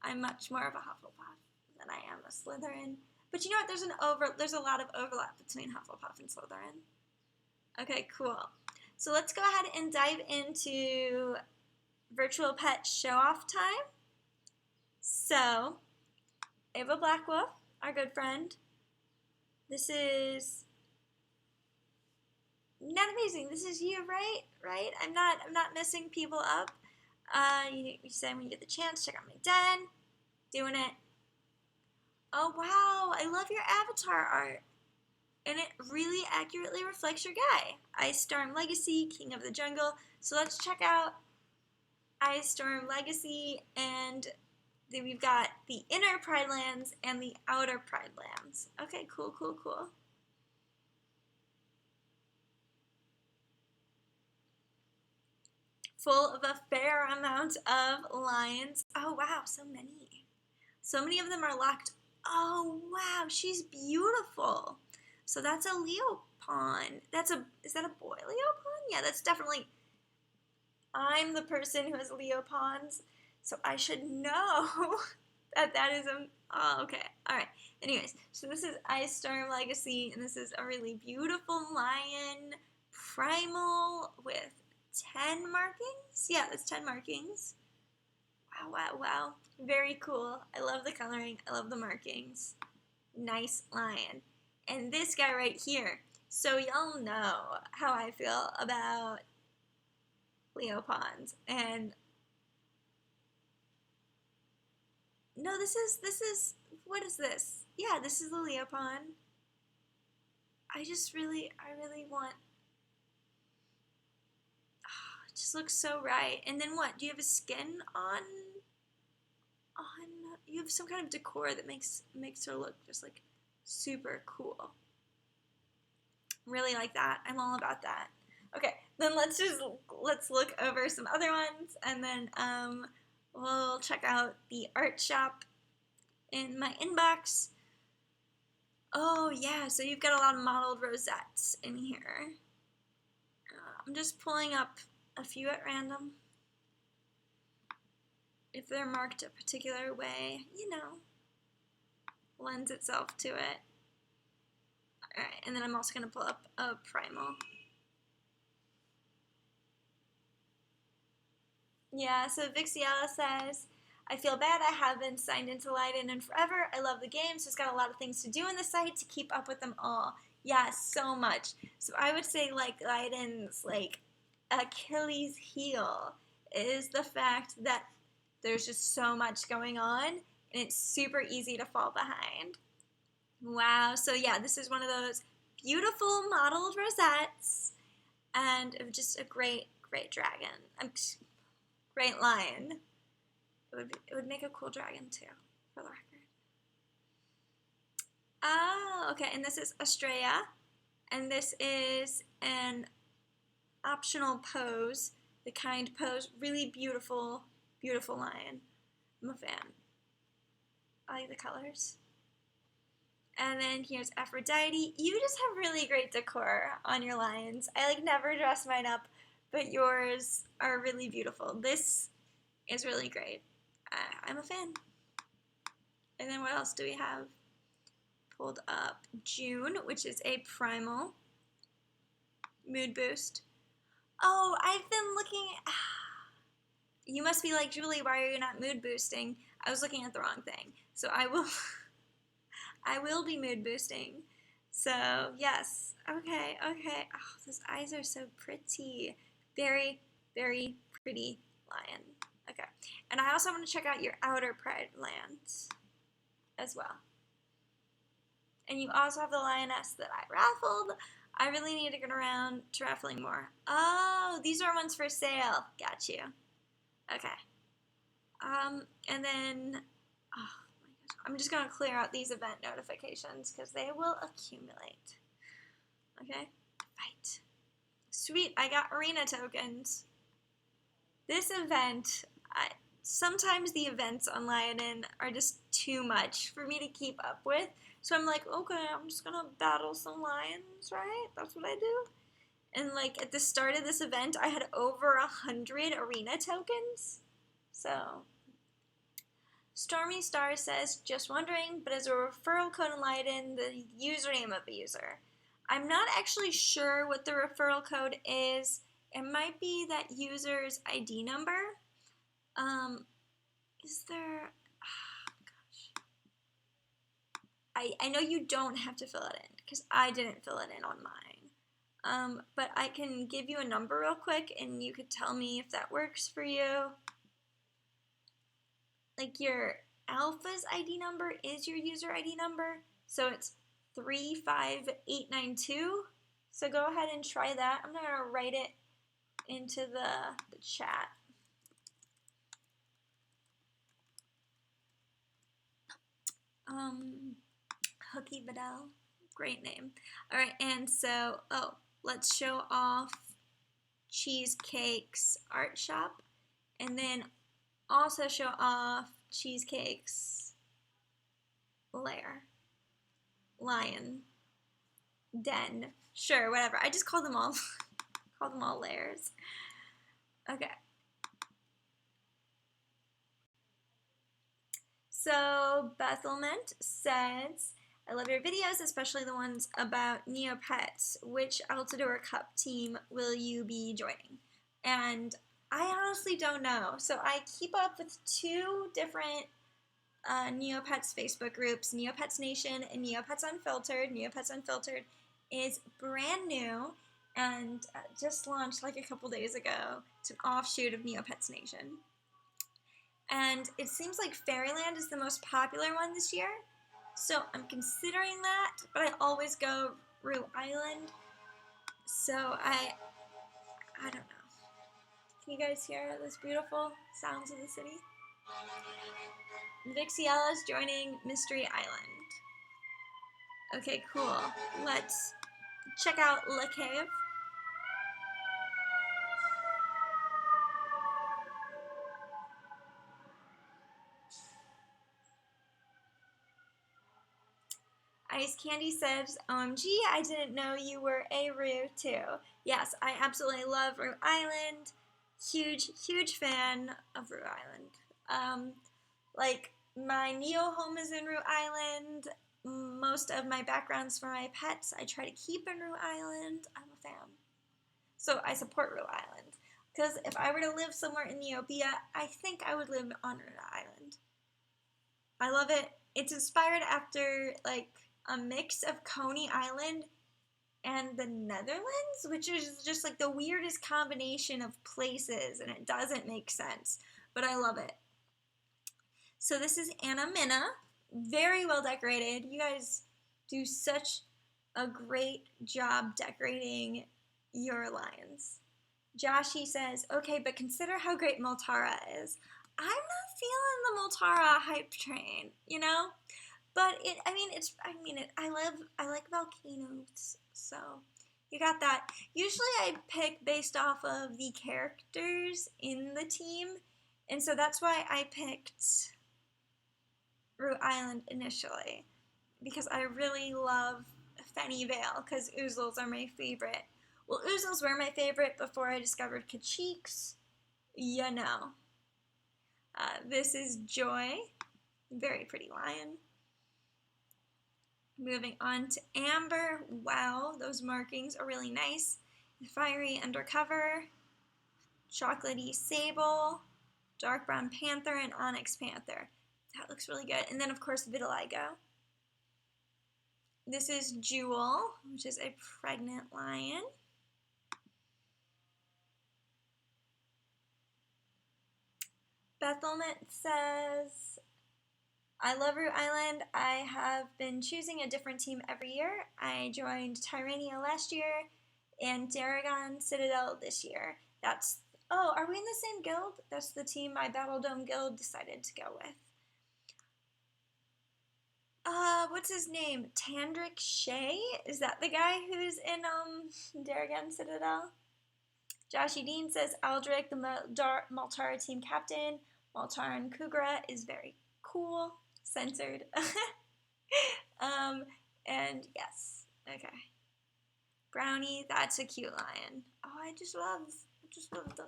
I'm much more of a Hufflepuff than I am a Slytherin. But you know what? There's a lot of overlap between Hufflepuff and Slytherin. Okay, cool. So let's go ahead and dive into virtual pet show-off time. So, Ava Black Wolf, our good friend. This is not amazing. This is you, right? Right? I'm not messing people up. You said when you get the chance, check out my den. Doing it. Oh wow, I love your avatar art. And it really accurately reflects your guy. Ice Storm Legacy, King of the Jungle. So let's check out Ice Storm Legacy, and then we've got the inner Pride Lands and the outer Pride Lands. Okay, cool. Full of a fair amount of lions. Oh wow, so many. So many of them are locked. Oh wow, she's beautiful. So that's a Leopawn. Is that a boy Leopawn? Yeah, that's definitely, I'm the person who has Leopawns, so I should know that is a, oh, okay. All right. Anyways, so this is Ice Storm Legacy, and this is a really beautiful lion primal with 10 markings. Yeah, that's 10 markings. Wow. Very cool. I love the coloring. I love the markings. Nice lion. And this guy right here. So y'all know how I feel about Leopawns. And no, this is, what is this? Yeah, this is the Leopawn. I really want, oh, it just looks so right. And then what? Do you have a skin on, you have some kind of decor that makes her look just like super cool. Really like that. I'm all about that. Okay, then let's look over some other ones, and then we'll check out the art shop in my inbox. Oh yeah, so you've got a lot of modeled rosettes in here. I'm just pulling up a few at random. If they're marked a particular way, you know, lends itself to it. Alright, and then I'm also going to pull up a primal. Yeah, so Vixiella says, I feel bad I haven't signed into Leiden in forever. I love the game, so it's got a lot of things to do in the site to keep up with them all. Yeah, so much. So I would say like Leiden's like Achilles heel is the fact that there's just so much going on and it's super easy to fall behind. Wow, so yeah, this is one of those beautiful modeled rosettes and just a great dragon. Great lion. It would make a cool dragon too, for the record. Oh, okay, and this is Estrella, and this is an optional pose, the kind pose, really beautiful lion. I'm a fan. I like the colors. And then here's Aphrodite. You just have really great decor on your lions. I like never dress mine up, but yours are really beautiful. This is really great. I'm a fan. And then what else do we have? Pulled up June, which is a primal mood boost. Oh, I've been looking. You must be like, Julie, why are you not mood boosting? I was looking at the wrong thing. So I will be mood boosting. So yes, okay. Oh, those eyes are so pretty. Very pretty lion. Okay, and I also want to check out your outer Pride Lands as well. And you also have the lioness that I raffled. I really need to get around to raffling more. Oh, these are ones for sale. Got you. Okay. And then, oh my gosh, I'm just going to clear out these event notifications because they will accumulate. Okay. Right. Sweet, I got arena tokens. This event, sometimes the events on Lionin are just too much for me to keep up with. So I'm like, okay, I'm just gonna battle some lions, right? That's what I do. And like at the start of this event, I had over 100 arena tokens. So Stormy Star says, just wondering, but as a referral code in Lionin, the username of the user. I'm not actually sure what the referral code is. It might be that user's ID number. Is there... Oh, gosh. I know you don't have to fill it in, because I didn't fill it in on mine. But I can give you a number real quick, and you could tell me if that works for you. Like your alpha's ID number is your user ID number, so it's 35892. So go ahead and try that. I'm going to write it into the chat. Hooky Bedell, great name. All right, and so, let's show off Cheesecake's art shop, and then also show off Cheesecake's lion, den, sure, whatever. I just call them all, call them all layers. Okay. So Bethelment says, I love your videos, especially the ones about Neopets. Which Altador Cup team will you be joining? And I honestly don't know. So I keep up with two different Neopets Facebook groups, Neopets Nation and Neopets Unfiltered. Neopets Unfiltered is brand new and just launched like a couple days ago. It's an offshoot of Neopets Nation. And it seems like Fairyland is the most popular one this year. So I'm considering that, but I always go Rue Island. So I don't know. Can you guys hear those beautiful sounds of the city? Vixiella is joining Mystery Island. Okay, cool. Let's check out La Cave. Ice Candy says, OMG, I didn't know you were a Rue too. Yes, I absolutely love Rue Island. Huge, huge fan of Rue Island. Like, my Neo home is in Rue Island. Most of my backgrounds for my pets I try to keep in Rue Island. I'm a fan. So I support Rue Island. Because if I were to live somewhere in Neopia, I think I would live on Rue Island. I love it. It's inspired after, like, a mix of Coney Island and the Netherlands, which is just like the weirdest combination of places, and it doesn't make sense, but I love it. So this is Anna Minna, very well decorated. You guys do such a great job decorating your lions. Joshi says, okay, but consider how great Moltara is. I'm not feeling the Moltara hype train, you know? But I like volcanoes, so you got that. Usually I pick based off of the characters in the team, and so that's why I picked Rue Island initially, because I really love Fenny Vale, because oozles are my favorite. Well, oozles were my favorite before I discovered Kachiks, you know. This is Joy, very pretty lion. Moving on to Amber. Wow, those markings are really nice. Fiery Undercover, Chocolatey Sable, Dark Brown Panther, and Onyx Panther. That looks really good. And then, of course, Vitiligo. This is Jewel, which is a pregnant lion. Bethelmet says, I love Rue Island. I have been choosing a different team every year. I joined Tyrania last year and Daragon Citadel this year. Are we in the same guild? That's the team my Battle Dome guild decided to go with. What's his name? Tandrick Shea? Is that the guy who's in Daragon Citadel? Joshy Dean says Aldrich, the Maltara team captain. Maltara and Kugra is very cool. Censored. And yes, okay. Brownie, that's a cute lion. Oh, I just love the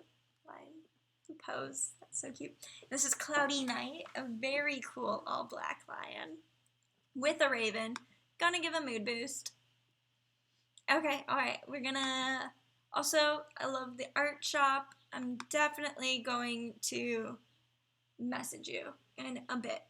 lion, the pose. That's so cute. This is Cloudy Night, a very cool all black lion with a raven. Gonna give a mood boost. Okay, all right, we're gonna, also, I love the art shop. I'm definitely going to message you in a bit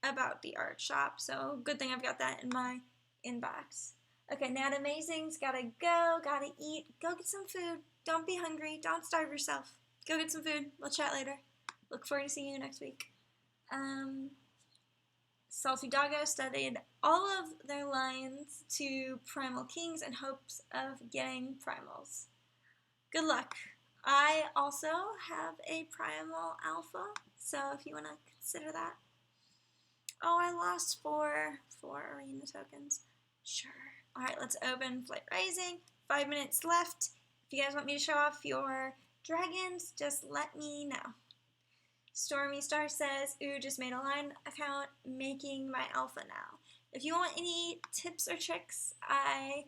about the art shop, so good thing I've got that in my inbox. Okay, Nat Amazing's gotta go, gotta eat, go get some food. Don't be hungry, don't starve yourself. Go get some food, we'll chat later. Look forward to seeing you next week. Salty Doggo studied all of their lines to Primal Kings in hopes of getting Primals. Good luck. I also have a Primal Alpha, so if you want to consider that. Oh, I lost four arena tokens. Sure. Alright, let's open Flight Rising. 5 minutes left. If you guys want me to show off your dragons, just let me know. Stormy Star says, ooh, just made a line account, making my alpha now. If you want any tips or tricks, I,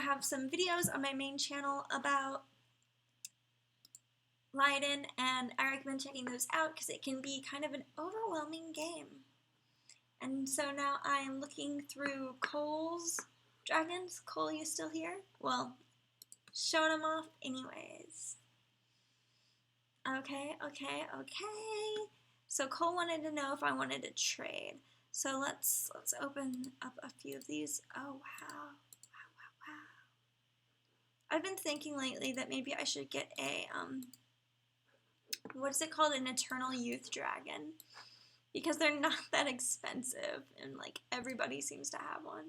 have some videos on my main channel about Leiden, and I recommend checking those out because it can be kind of an overwhelming game. And so now I'm looking through Cole's dragons. Cole, you still here? Well, showing them off anyways. Okay. So Cole wanted to know if I wanted to trade. So let's open up a few of these. Oh, wow. I've been thinking lately that maybe I should get a, what is it called? An Eternal Youth Dragon. Because they're not that expensive, and, everybody seems to have one.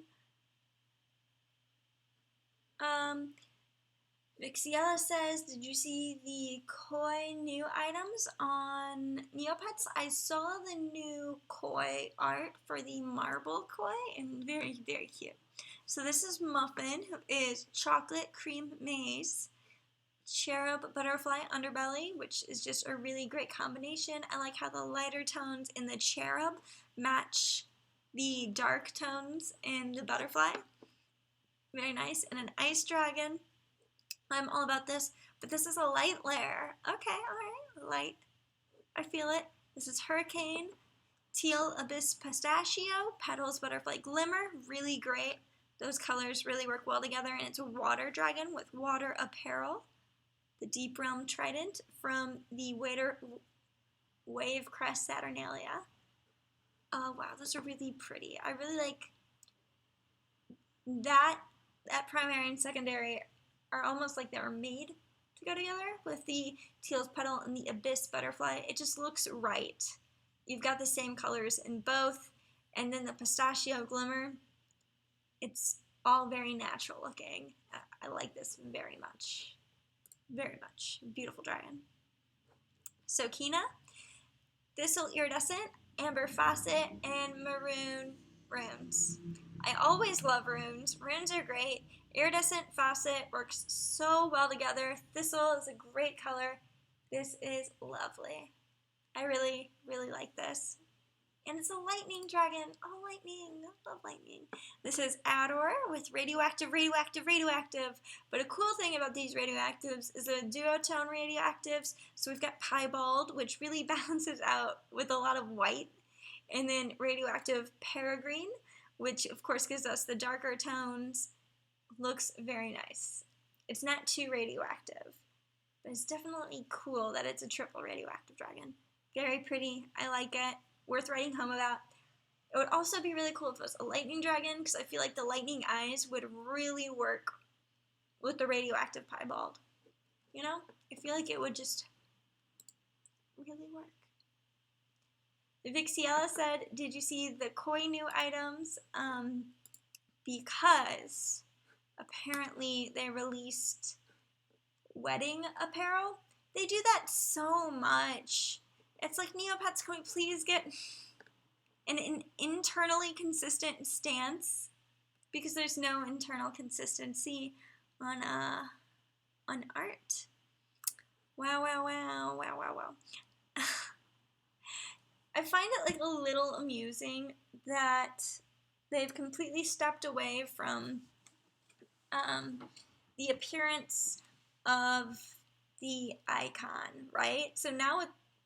Vixiella says, did you see the koi new items on Neopets? I saw the new koi art for the marble koi, and very, very cute. So this is Muffin, who is chocolate cream maize, cherub butterfly underbelly, which is just a really great combination. I like how the lighter tones in the cherub match the dark tones in the butterfly. Very nice. And an ice dragon. I'm all about this, but this is a light layer. Okay, all right, light. I feel it. This is Hurricane, Teal Abyss Pistachio, Petals Butterfly Glimmer, really great. Those colors really work well together, and it's a water dragon with water apparel. The Deep Realm Trident from the Wave Crest Saturnalia. Oh wow, those are really pretty. I really like that primary and secondary are almost like they were made to go together with the Teal's Petal and the Abyss Butterfly. It just looks right. You've got the same colors in both, and then the Pistachio Glimmer. It's all very natural looking. I like this very much. Very much. Beautiful dragon. Sokina, Thistle Iridescent, Amber Facet, and Maroon Runes. I always love runes. Runes are great. Iridescent Facet works so well together. Thistle is a great color. This is lovely. I really, really like this. And it's a lightning dragon. Oh, lightning. I love lightning. This is Ador with radioactive. But a cool thing about these radioactives is they're duotone radioactives. So we've got Piebald, which really balances out with a lot of white. And then radioactive Peregrine, which of course gives us the darker tones. Looks very nice. It's not too radioactive, but it's definitely cool that it's a triple radioactive dragon. Very pretty. I like it. Worth writing home about. It would also be really cool if it was a lightning dragon, because I feel like the lightning eyes would really work with the radioactive piebald. I feel like it would just really work. Vixiella said, did you see the koi new items? Because apparently they released wedding apparel. They do that so much. It's like, Neopets, can we please get an internally consistent stance? Because there's no internal consistency on art. Wow, wow, wow, wow, wow, wow. I find it like a little amusing that they've completely stepped away from um, the appearance of the icon, right? So now,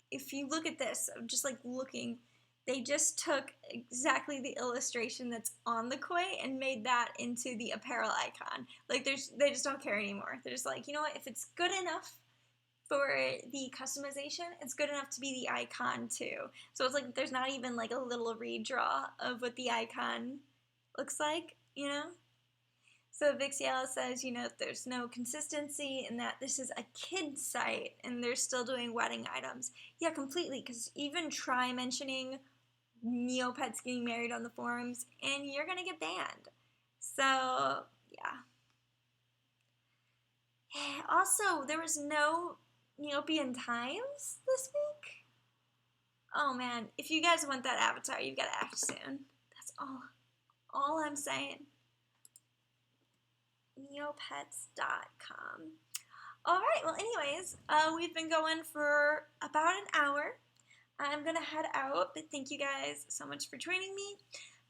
if you look at this, I'm just like looking, they just took exactly the illustration that's on the koi and made that into the apparel icon. Like they just don't care anymore. They're just like, you know what? If it's good enough for the customization, it's good enough to be the icon too. So it's like there's not even like a little redraw of what the icon looks like, you know? So Vixiella says, you know, there's no consistency in that this is a kid site and they're still doing wedding items. Yeah, completely, because even try mentioning Neopets getting married on the forums and you're going to get banned. So, yeah. Also, there was no Neopian Times this week. Oh man, if you guys want that avatar, you've got to act soon. That's all I'm saying. Neopets.com. All right, well, anyways, we've been going for about an hour. I'm going to head out, but thank you guys so much for joining me.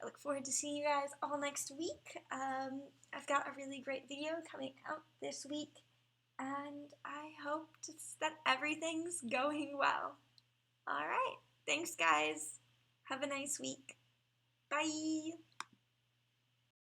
I look forward to seeing you guys all next week. I've got a really great video coming out this week, and I hope that everything's going well. All right, thanks, guys. Have a nice week. Bye.